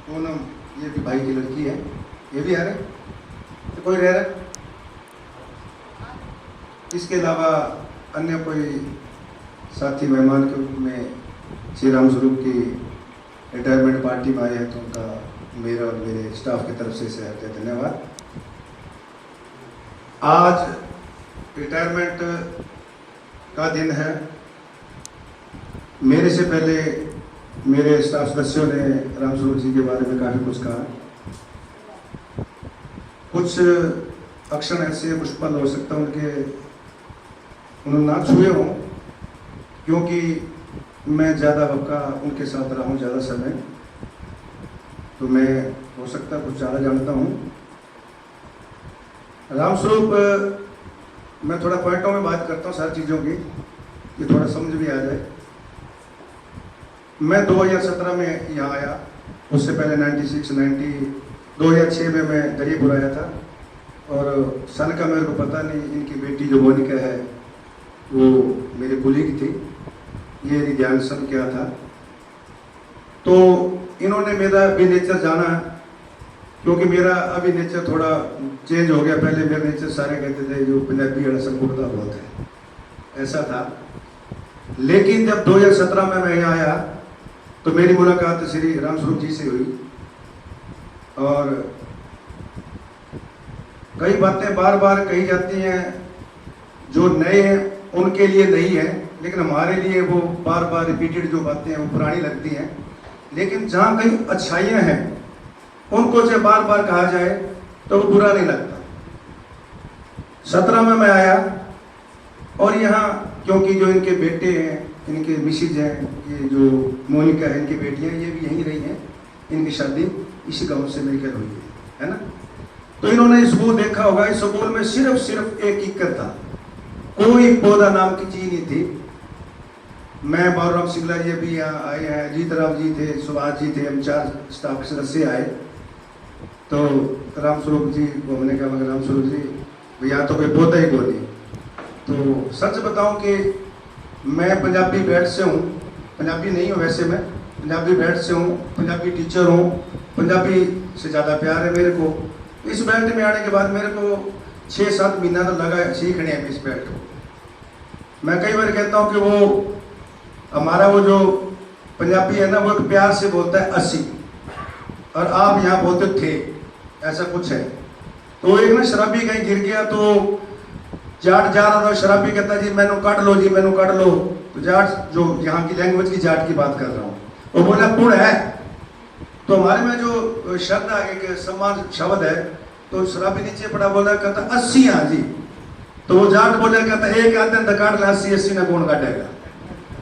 पूनम ये भी भाई की लड़की है, ये भी आ रहे तो कोई रह रहा। इसके अलावा अन्य कोई साथी मेहमान के रूप में श्री राम स्वरूप की रिटायरमेंट पार्टी में आए हैं तो उनका मेरा और मेरे स्टाफ की तरफ से सहर्ष धन्यवाद। आज रिटायरमेंट का दिन है। मेरे से पहले मेरे स्टाफ सदस्यों ने राम स्वरूप जी के बारे में काफ़ी कुछ कहा। कुछ अक्षर ऐसे, कुछ पल हो सकता है उन्होंने ना छुए हों, क्योंकि मैं ज़्यादा वक्त उनके साथ रहा हूँ, ज़्यादा समय, तो मैं हो सकता कुछ ज़्यादा जानता हूँ। राम स्वरूप मैं थोड़ा पॉइंटों में बात करता हूँ सारी चीज़ों की, कि थोड़ा समझ भी आ जाए। मैं 2017 में यहाँ आया, उससे पहले 2006 में मैं दरियापुर आया था, और सन का मेरे को पता नहीं। इनकी बेटी जो मोनिका है वो मेरे कुलीग थी, ये ध्यान सन क्या था। तो इन्होंने मेरा भी नेचर जाना, क्योंकि मेरा अभी नेचर थोड़ा चेंज हो गया। पहले मेरा नेचर सारे कहते थे जो पंजाबी वाला संकुड़ता बहुत है, ऐसा था। लेकिन जब 2017 में मैं यहाँ आया तो मेरी मुलाकात श्री राम स्वरूप जी से हुई, और कई बातें बार बार कही जाती हैं जो नए हैं उनके लिए नहीं है, लेकिन हमारे लिए वो बार बार रिपीटेड जो बातें हैं वो पुरानी लगती हैं। लेकिन जहाँ कई अच्छाइयाँ हैं उनको जब बार बार कहा जाए तो वो बुरा नहीं लगता। 17 में मैं आया, और यहाँ क्योंकि जो इनके बेटे हैं, इनके मिसेज हैं, ये जो मोनिका है इनकी बेटियाँ, ये भी यहीं रही हैं। इनकी शादी इसी गाँव से मेरी ख्याल हुई है ना। तो इन्होंने स्कूल देखा होगा। इस स्कूल में सिर्फ एक ईकर था, कोई पौधा नाम की चीज नहीं थी। मैं बाबूराम सिंगला जी भी यहाँ आए हैं, जीत राम जी थे, सुभाष जी थे, हम 4 स्टाफ के सदस्य आए। तो राम स्वरूप जी को हमने कहा, मगर राम स्वरूप जी यहाँ तो कोई पौधा ही कोई नहीं। तो सच बताऊं कि मैं पंजाबी बेल्ट से हूँ, पंजाबी नहीं हूँ वैसे, मैं पंजाबी बेल्ट से हूँ, पंजाबी टीचर हूँ, पंजाबी से ज़्यादा प्यार है मेरे को। इस बेल्ट में आने के बाद मेरे को 6-7 महीना तो लगा सीखने में इस बेल्ट को। मैं कई बार कहता हूँ कि वो हमारा वो जो पंजाबी है ना, वो एक प्यार से बोलता है 80, और आप यहाँ बोलते थे, ऐसा कुछ है। तो एक ना शराबी कहीं गिर गया, तो जाट जा रहा था, शराबी कहता जी मैनू काट लो जी, मैनू काट लो। तो जाट जो यहाँ की लैंग्वेज की जाट की बात कर रहा हूँ, वो बोला पुण है। तो हमारे में जो शब्द है, एक सम्मान शब्द है, तो शराबी नीचे पड़ा, बोला कहता 80 हाँ जी। तो वो जाट बोला कहता एक आदमी काट ला 80 ना कौन काटेगा।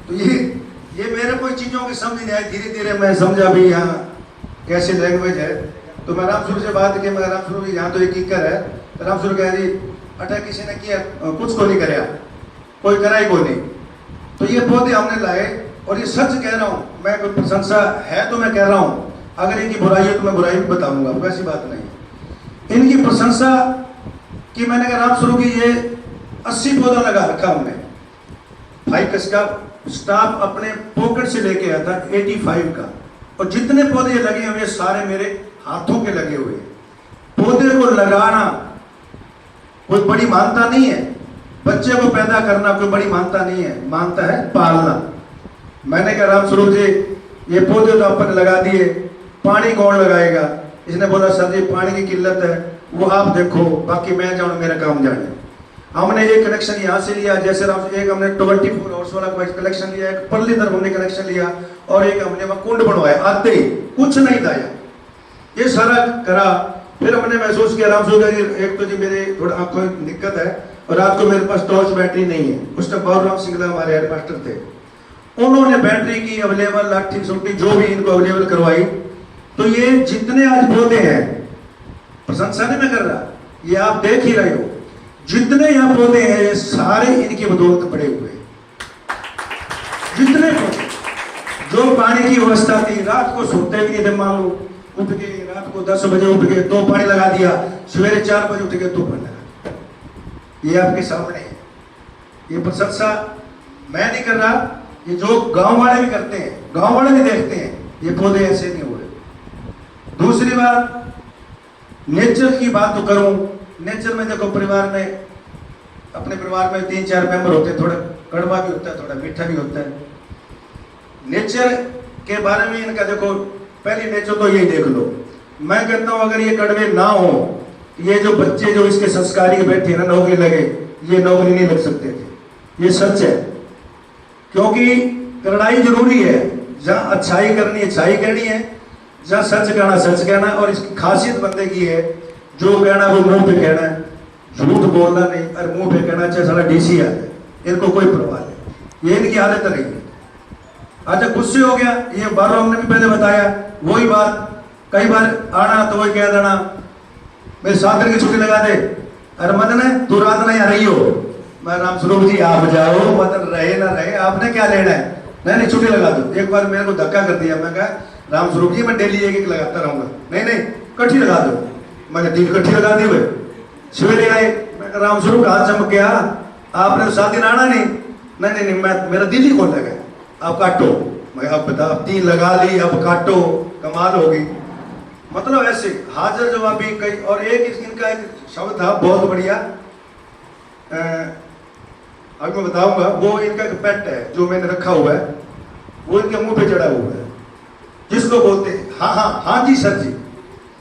तो ये मेरे कोई चीज़ों की समझ नहीं आई। धीरे धीरे मैं समझा भी यहाँ कैसे लैंग्वेज है। तो मैं राम स्वरूप से बात की, मैं राम स्वरूप यहाँ तो एक ईकर है। तो राम स्वरूप कह जी अटैक किसी ने किया, कुछ को नहीं कराया, कोई करा ही को नहीं। तो ये पौधे हमने लाए, और ये सच कह रहा हूँ मैं, कोई प्रशंसा है तो मैं कह रहा हूँ। अगर इनकी बुराई है तो मैं बुराई भी बताऊंगा, वैसी बात नहीं। इनकी प्रशंसा कि मैंने कहा राम स्वरूप की ये 80 पौधा लगा रखा हमने। 5 का स्टाफ अपने पॉकेट से लेके आया था 85 का, और जितने पौधे लगे हुए सारे मेरे हाथों के लगे हुए। पौधे को लगाना कोई बड़ी मानता नहीं है। बच्चे को पैदा करना कोई बड़ी मानता नहीं है, मानता है पालना। मैंने कहा राम स्वरूप जी ये पौधे तो अपन लगा दिए, पानी कौन लगाएगा? इसने बोला सर जी पानी की किल्लत है, वो आप देखो, बाकी मैं जाऊँ मेरा काम जाने। हमने एक कनेक्शन यहाँ से लिया, जैसे राम एक हमने 24 हॉर्स वाला कनेक्शन लिया, एक परली तरफ हमने कनेक्शन लिया और एक हमने वहाँ कुंड बनवाया। आते ही कुछ नहीं था ये सारा करा। फिर हमने महसूस किया राम स्वरूप जी एक तो जी मेरे थोड़ा आंखों में दिक्कत है और रात को मेरे पास टॉर्च बैटरी नहीं है। उस टाइम बाबूराम सिंगला हमारे हेडमास्टर थे, उन्होंने बैटरी की अवेलेबल लाठी सुट्टी जो भी इनको अवेलेबल करवाई। तो ये जितने आज पौधे हैं, प्रशंसा नहीं मैं कर रहा, ये आप देख ही रहे हो, जितने यहाँ पौधे हैं ये सारे इनकी बदौलत पड़े हुए हैं। जितने पौधे, जो पानी की व्यवस्था थी, रात को सोते भी नहीं थे, मान लो उठ के रात को 10 बजे उठ गए तो पानी लगा दिया, सवेरे 4 बजे उठ गए तो पानी लगा। ये आपके सामने है, ये प्रशंसा मैं नहीं कर रहा, ये जो गांव वाले भी करते हैं, गांव वाले भी देखते हैं, ये पौधे ऐसे नहीं हुए। दूसरी बात, नेचर की बात तो करूं, नेचर में देखो परिवार में, अपने परिवार में 3-4 मेंबर होते हैं, थोड़ा कड़वा भी होता है, थोड़ा मीठा भी होता है। नेचर के बारे में इनका देखो, पहली नेचर तो यही देख लो। मैं कहता हूं अगर ये कड़वे ना हो, ये जो बच्चे जो इसके संस्कारी बैठे ना नौकरी लगे, ये नौकरी नहीं लग सकते थे। ये सच है, क्योंकि करड़ाई जरूरी है। जहां अच्छाई करनी अच्छाई कहनी है, जहां सच कहना सच कहना। और इसकी खासियत बंदे की है, जो कहना वो मुंह पे कहना है, झूठ बोलना नहीं, और मुंह पे कहना चाहे साला डीसी आ जाए, इनको कोई परवाह नहीं। ये इनकी आदत रही है। अच्छा गुस्से हो गया, ये बारों हमने भी पहले बताया, वही बात, कई बार आना तो वही कह देना मेरे 7 दिन की छुट्टी लगा दे। अरे मदन है तू रात नहीं आ रही हो? मैं राम स्वरूप जी आप जाओ, मदन रहे ना रहे आपने क्या लेना है? नहीं छुट्टी लगा दो। एक बार मेरे को धक्का कर दिया, मैं कहा राम स्वरूप जी मैं डेली एक लगाता रहूंगा। नहीं कट्ठी लगा दो। मैंने 3 कट्ठी लगा दी। हुए सवेरे आए, मैं राम स्वरूप हाथ चमक गया, आपने 7 दिन आना नहीं। नहीं मैं मेरा दिल ही खोल लगा, आप काटो। मैं अब बता, अब 3 लगा ली, अब काटो, कमाल होगी। मतलब ऐसे हाजिर जवाबी कई। और एक इनका एक शब्द था बहुत बढ़िया, अभी मैं बताऊंगा। वो इनका एक पेट है जो मैंने रखा हुआ है, वो इनके मुंह पे चढ़ा हुआ है, जिसको बोलते हैं हाँ जी सर जी,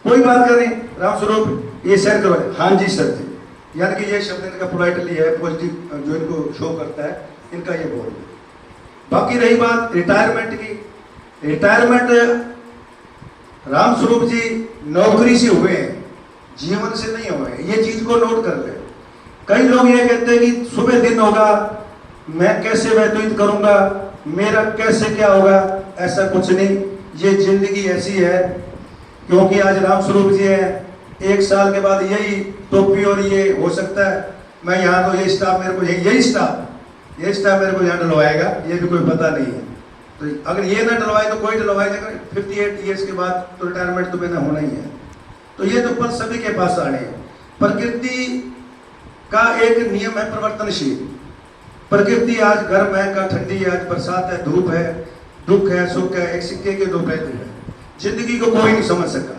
कोई बात करें राम स्वरूप ये सर करो, हाँ जी सर जी। यानी कि ये शब्द इनका पोलाइटली है, पॉजिटिव जो इनको शो करता है, इनका ये बोल है। बाकी रही बात रिटायरमेंट की, रिटायरमेंट राम स्वरूप जी नौकरी से हुए हैं, जीवन से नहीं हुए हैं। ये चीज को नोट कर ले। कई लोग ये कहते हैं कि सुबह दिन होगा, मैं कैसे व्यतीत करूंगा, मेरा कैसे क्या होगा। ऐसा कुछ नहीं, ये जिंदगी ऐसी है। क्योंकि आज राम स्वरूप जी है, 1 साल के बाद यही टोपी और ये हो सकता है मैं यहाँ तो ये स्टाफ मेरे को यही स्टाफ मेरे को यहाँ डलवाएगा, ये भी कोई पता नहीं है। तो अगर ये ना डलवाए तो कोई डलवाएगा। 58 ईयर्स के बाद तो रिटायरमेंट तो मैंने होना ही है। तो ये तो पल सभी के पास आने हैं। प्रकृति का एक नियम है परिवर्तनशील। प्रकृति आज गर्म है, का ठंडी है, आज बरसात है, धूप है, दुख है, सुख है, एक सिक्के के 2 पहलू है। जिंदगी को कोई नहीं समझ सका।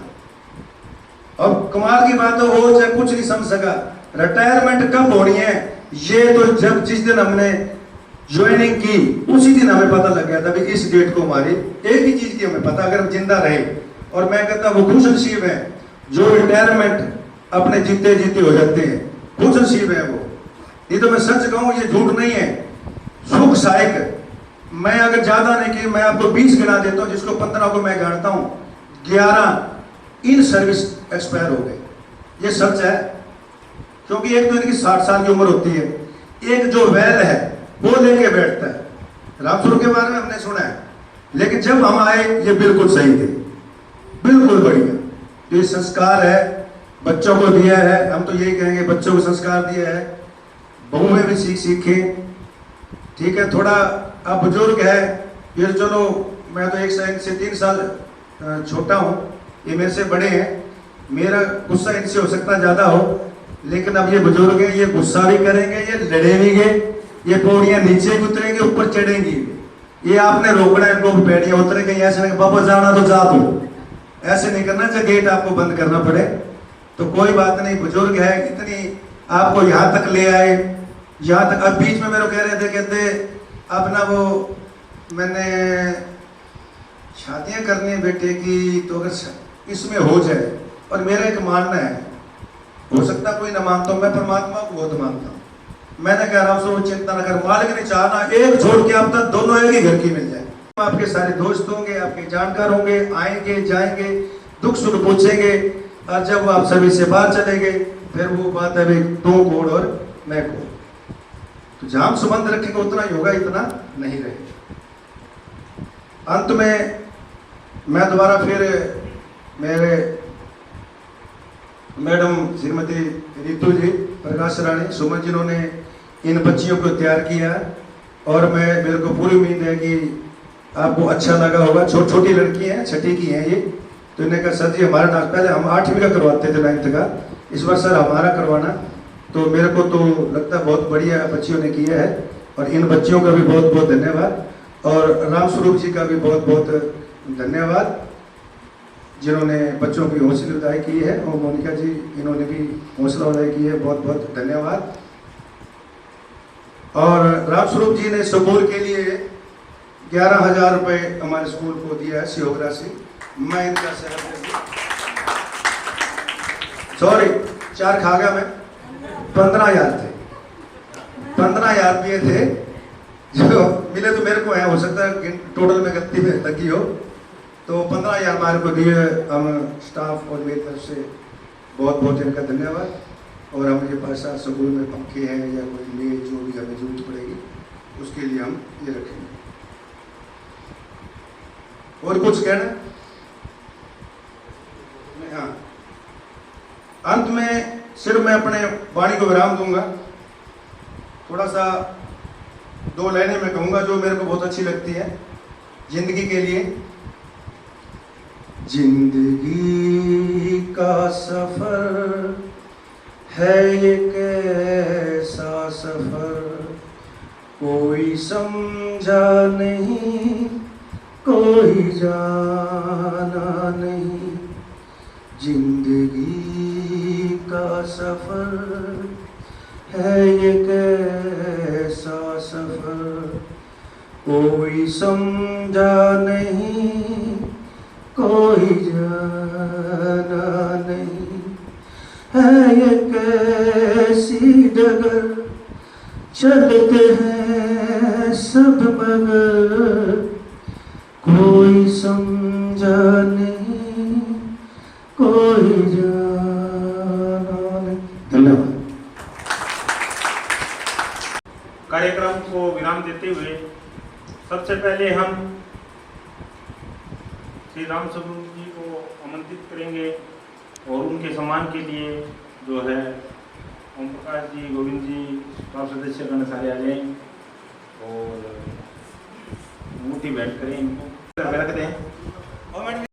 और कमाल की बात है वो चाहे कुछ नहीं समझ सका। रिटायरमेंट कब होनी है, ये तो जब जिस दिन हमने ज्वाइनिंग की उसी दिन हमें पता लग गया था कि इस डेट को हमारी एक ही चीज की हमें पता, अगर हम जिंदा रहे। और मैं कहता हूँ वो खुश नसीब है जो रिटायरमेंट अपने जीते जीते हो जाते हैं, खुश नसीब है वो। ये तो मैं सच कहूँ, ये झूठ नहीं है। सुख सहायक मैं अगर ज्यादा नहीं कि मैं आपको 20 गिना देता हूँ, जिसको 15 को मैं गिनता हूँ, 11 इन सर्विस एक्सपायर हो गए। ये सच है। क्योंकि एक तो इनकी 60 साल की उम्र होती है, एक जो वैल है वो लेके बैठता है। राम स्वरूप के बारे में हमने सुना है, लेकिन जब हम आए ये बिल्कुल सही थे, बिल्कुल बढ़िया। तो ये संस्कार है, बच्चों को दिया है। हम तो यही कहेंगे बच्चों को संस्कार दिया है, बहुएं भी सीखे। ठीक है, थोड़ा अब बुजुर्ग है, फिर चलो मैं तो 1 से 3 साल छोटा हूँ, ये मेरे से बड़े हैं, मेरा गुस्सा इनसे हो सकता ज़्यादा हो, लेकिन अब ये बुजुर्ग हैं, ये गुस्सा भी करेंगे, ये लड़ेंगे, ये पौड़ियाँ नीचे भी उतरेंगे, ऊपर चढ़ेंगी। ये आपने रोकना है इनको, पैड़ियाँ उतरे कहीं ऐसे नहीं पापा जाना तो जा दो, ऐसे नहीं करना, चाहे गेट आपको बंद करना पड़े। तो कोई बात नहीं, बुजुर्ग है, इतनी आपको यहाँ तक ले आए, यहाँ तक। अब बीच में मेरे को कह रहे थे, कहते अब ना वो मैंने शादियाँ करनी है बेटे की, तो अगर इसमें हो जाए, और मेरा एक मानना है, हो सकता कोई ना मानता हूँ, मैं परमात्मा को बहुत मानता हूँ। मैंने कह रहा हूँ चिंता न कर, मालिक ने चाहना एक छोड़ के आप तक दोनों एक ही घर की मिल जाए। आपके सारे दोस्त होंगे, आपके जानकार होंगे, आएंगे जाएंगे, दुख सुख पूछेंगे, और जब आप सभी से बाहर चले गए, फिर वो बात है भाई तू कौन और मैं कौन। तो जहां हम संबंध रखेंगे उतना ही होगा, इतना नहीं रहेगा। अंत में मैं दोबारा फिर मेरे मैडम श्रीमती रितु जी, प्रकाश रानी, सुमन जिन्होंने इन बच्चियों को तैयार किया, और मेरे को पूरी उम्मीद है कि आपको अच्छा लगा होगा। छोटी लड़की हैं, 6ठी की हैं ये, तो इन्हें कहा सर जी हमारा डांस, पहले हम 8वीं का करवाते थे, 9th का, इस बार सर हमारा करवाना। तो मेरे को तो लगता है बहुत बढ़िया बच्चियों ने किया है, और इन बच्चियों का भी बहुत बहुत धन्यवाद, और रामस्वरूप जी का भी बहुत बहुत धन्यवाद जिन्होंने बच्चों की हौसला अफजाई की है, और मोनिका जी इन्होंने भी हौसला अफजाई की है, बहुत बहुत धन्यवाद। और रामस्वरूप जी ने स्कूल के लिए 11,000 रुपये हमारे स्कूल को दिया है, सहयोग राशि। मैं इनका सॉरी 4 खा गया मैं, 15,000 थे, 15,000 रुपये थे जो मिले, तो मेरे को है, हो सकता है टोटल में गलती में लगी हो, तो 15,000 हमारे को दिए। हम स्टाफ और मेरी तरफ से बहुत बहुत इनका धन्यवाद। और हम ये पैसा स्कूल में पंखे हैं या कोई मेज जो भी हमें जरूरत पड़ेगी उसके लिए हम ये रखेंगे। और कुछ कहना? हाँ, अंत में सिर्फ मैं अपने वाणी को विराम दूंगा। थोड़ा सा 2 लाइनें मैं कहूँगा जो मेरे को बहुत अच्छी लगती है जिंदगी के लिए। जिंदगी का सफर है ये कैसा सफर, कोई समझा नहीं, कोई जाना नहीं। जिंदगी का सफर है ये कैसा सफर, कोई समझा नहीं, कोई जाना नहीं। है ये कैसी डगर, चलते हैं सब मगर, कोई समझा नहीं, कोई जाना नहीं। धन्यवाद। कार्यक्रम को विराम देते हुए सबसे पहले हम श्री रामस्वरूप जी को आमंत्रित करेंगे, और उनके सम्मान के लिए जो है ओम प्रकाश जी, गोविंद जी, स्टाफ सदस्य गण सारे आ जाएं और मूर्ति भेंट करें इनको, रखते हैं।